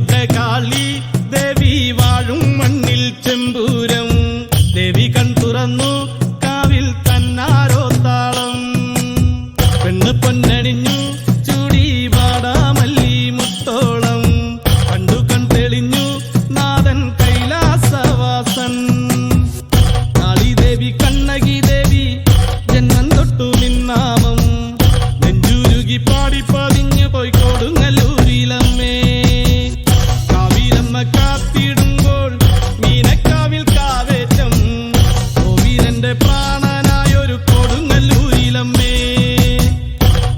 ശ്രീഭദ്രകാളി ദേവി വാഴും മണ്ണിൽ ചെമ്പൂരം ദേവി കൺ തുറന്നു കാവിൽ തന്നാരോ താളം പെണ്ണ് പൊന്നണിഞ്ഞു ചൂടി വാടാമല്ലി മുത്തോളം കണ്ടു കൺ തെളിഞ്ഞു നാഥൻ കൈലാസവാസൻ കാളി ദേവി കണ്ണകി ദേവി ജന്മം തൊട്ടു നിന്നാമം നെഞ്ചുരുകി പാടി പതിഞ്ഞു പോയി കൊടുങ്ങല്ലൂരിലമ്മേ കാവിലമ്മ കാത്തിടുമ്പോൾ മീനക്കാവിൽ കാവേറ്റം കോവിലന്റെ പ്രാണനായൊരു കൊടുങ്ങല്ലൂരിലമ്മേ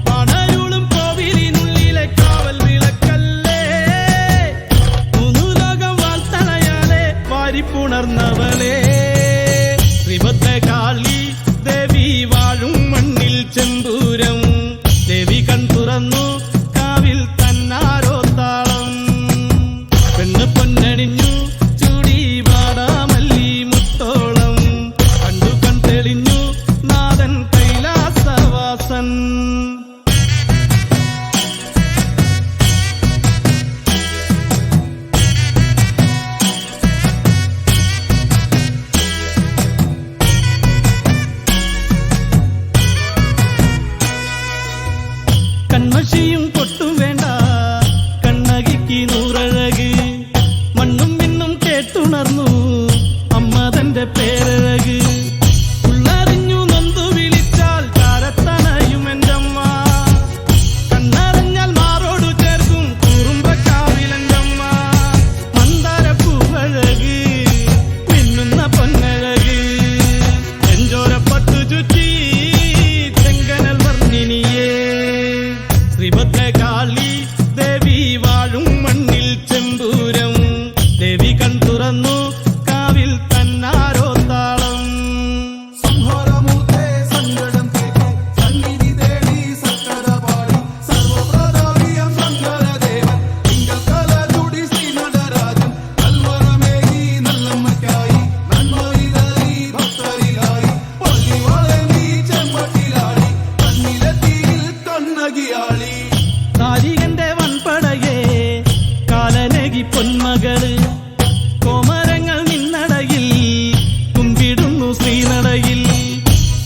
പടരുളും കോവിലിനുള്ളിലെ കാവൽ വിളക്കല്ലേ മൂന്നു ലോകം വാൾത്തണയാലെ വാരിപ്പുണർന്നവളെ ശ്രീഭദ്രകാളി ദേവി വാഴും മണ്ണിൽ ചെമ്പൂരം ദേവി കൺ തുറന്നു കാവിൽ തന്നാരോ താളം പെണ്ണ് പൊന്നണിഞ്ഞു ചൂടി വാടാമല്ലി മുത്തോളം കണ്ടു കൺ തെളിഞ്ഞു നാഥൻ കൈലാസവാസൻ കൺമഷിയും പൊട്ടും വേണ്ട കണ്ണകിക്ക് നൂറഴക് മണ്ണും മിന്നും കേട്ടുണർന്നു അമ്മ തന്റെ പേരഴക് ഉള്ളറിഞ്ഞു നൊന്തു വിളിച്ചാൽ കാലത്തണയും എന്റമ്മ കണ്ണറിഞ്ഞാൽ മാറോടു ചേർക്കും കുറുമ്പക്കാവിലെന്റമ്മ മന്ദാരപ്പൂവഴക് മിന്നുന്ന പൊന്നഴക് എഞ്ചോരപ്പട്ടു ചുറ്റി ചെങ്കനൽ വർണ്ണിനിയേ ശ്രീഭദ്രകാളി ദേവി വാഴും മണ്ണിൽ ചെമ്പൂരം ദേവി കൺ തുറന്നു കാവിൽ തന്നാരോ താളം സംഹാരമൂർത്തേ സങ്കടം തീർക്കും സന്നിധി തേടി സക്കര പാടി സർവപ്രതാപിയം ശങ്കരദേവൻ തിങ്കൾ കല ചൂടി ശ്രീ നടരാജൻ കൽവറമേകി നല്ലമ്മയ്ക്കായി നന്മയിതറി ഭക്തരിലായി പള്ളി വളർന്നി ചെമ്പട്ടിലാടി കണ്ണിലെത്തിയിൽ കണ്ണകിയാളി താരികന്റെ വൻപടയേ കാലനകി പൊന്മകള് കോമരങ്ങൾ നിന്നടയിൽ കുമ്പിടുന്നു ശ്രീനടയിൽ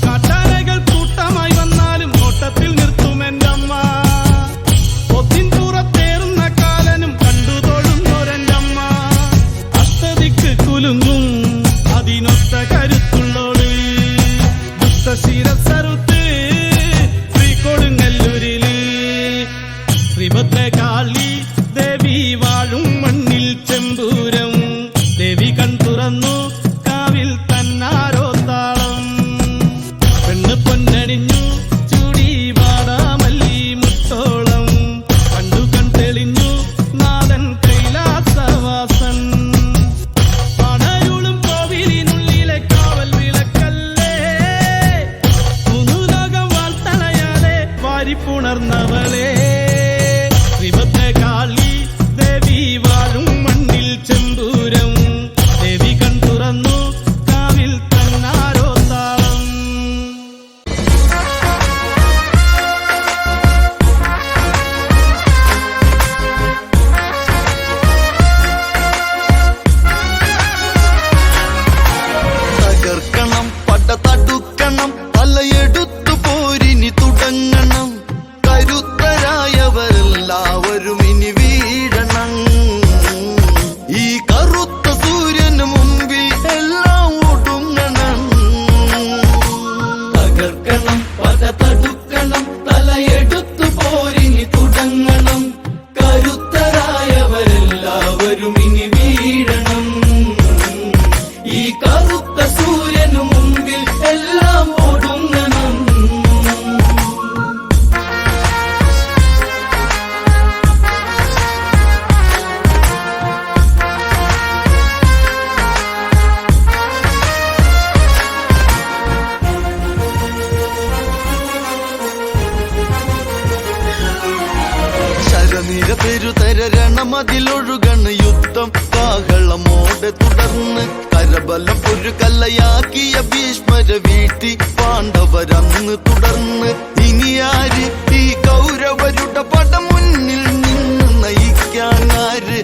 കാട്ടാനകൾ കൂട്ടമായി വന്നാലും ഓട്ടത്തിൽ നിർത്തുമെന്റമ്മ ഒത്തിൻ പുറത്തേറുന്ന കാലനും കണ്ടു തൊഴുന്നൊരെന്റമ്മ അഷ്ടദിക്ക് കുലുങ്ങും അതിനൊത്ത കരുത്തുള്ളോള് ദുഷ്ടശിരസറുത്ത് ശ്രീ കൊടുങ്ങല്ലൂരില് ശ്രീഭദ്രകാളി ദേവി വാഴും മണ്ണിൽ ചെമ്പൂരം ദേവി കൺ തുറന്നു കാവിൽ തന്നാരോ താളം പെണ്ണ് പൊന്നണിഞ്ഞു ചൂടി വാടാമല്ലി മുത്തോളം കണ്ടു കൺ തെളിഞ്ഞു നാഥൻ കൈലാസവാസൻ പടരുളും കോവിലിനുള്ളിലെ കാവൽ വിളക്കല്ലേ മൂന്നു ലോകം വാൾത്തണയാലെ വാരിപ്പുണർന്നവളെ ശ്രീഭദ്രകാളി ദേവി വാഴും മണ്ണിൽ ചെമ്പൂരം ദേവി കൺ തുറന്നു കാവിൽ തന്നാരോ താളം തകർക്കണം പട തടുക്കണം തലയെടുത്തു പോരിനി തുടങ്ങണം കരുത്തരായവരെല്ലാവരും ഇനി വീഴണം ഈ കറുത്ത സൂര്യന് മുമ്പിൽ എല്ലാം ഒടുങ്ങണം തകർക്കണം പട തടുക്കണം തലയെടുത്തു പോരിനി തുടങ്ങണം കരുത്തരായവരെല്ലാവരും ഇനി വീഴണം ഈ കറുത്ത സൂര്യനു മുമ്പിൽ എല്ലാം ഒടുങ്ങണം ശരനിര പെരുതര രണമതിലൊഴുകണ് യുദ്ധം കാഹളമോടെ തുടർന്ന് കരബലം ഒരു കല്ലയാക്കിയ ഭീഷ്മര വീഴ്ത്തി പാണ്ഡവരന്ന് തുടർന്ന് ഇനിയാര് ഈ കൗരവരുടെ പടം മുന്നിൽ നിന്ന് നയിക്കാനാര്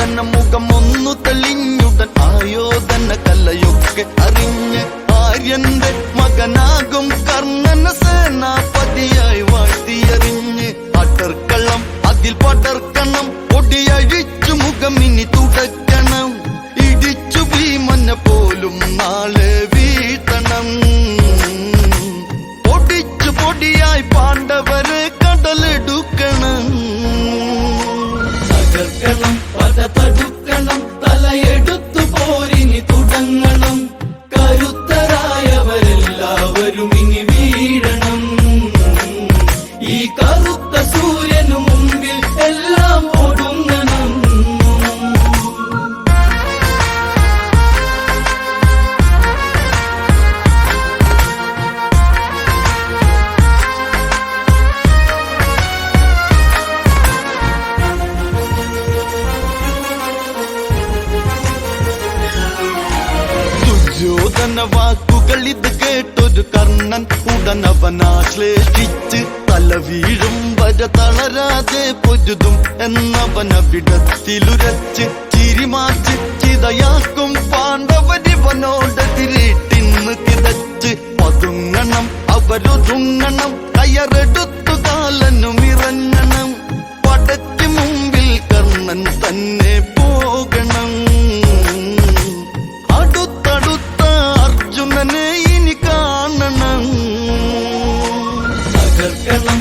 രാവണന മുഖം ഒന്നു തെളിഞ്ഞുടൻ ആയോധന കലയൊക്കെ അറിഞ്ഞ് ആര്യന്റെ മകനാകും കർണന സേനാപതിയായി വാഴ്ത്തിയറിഞ്ഞ് അടർക്കളം അതിൽ പടർക്കണം ഒടിയഴിച്ചു മുഖം ഇനി തുടക്കണം ഇടിച്ചു ഭീമനെ പോലും നാളെ വീഴ്ത്തണം പൊടിച്ചു പൊടിയായി പാണ്ഡവരെ കടലെടുക്കണം തകർക്കണം പത തടുക്കണം തലയെടുത്തു പോരിനി തുടങ്ങണം കരുത്തരായവരെല്ലാവരും ഇനി വീഴണം ഈ കറുത്ത സൂര്യനു മുമ്പിൽ എല്ലാം ഒടുങ്ങണം ദുര്യോധന വാക്കുകൾ ഇത് കേട്ടൊരു കർണൻ ഉടനവനാശ്ലേഷിച്ച് തല വീഴും വര തളരാതെ പൊരുതും എന്നവനവിടത്തിലുരച്ച് ചിരിമാച്ച് ചിതയാക്കും പാണ്ഡവരിവനോടെതിരിട്ടിന്ന് കിതച്ച് പതുങ്ങണം അവരൊതുങ്ങണം കയറെടുത്തു കാലനുമിറങ്ങണം പടയ്ക്ക് മുമ്പിൽ കർണൻ തന്നെ പോകണം അടുത്തടുത്ത അർജുനനെ ഇനി കാണണം തകർക്കണം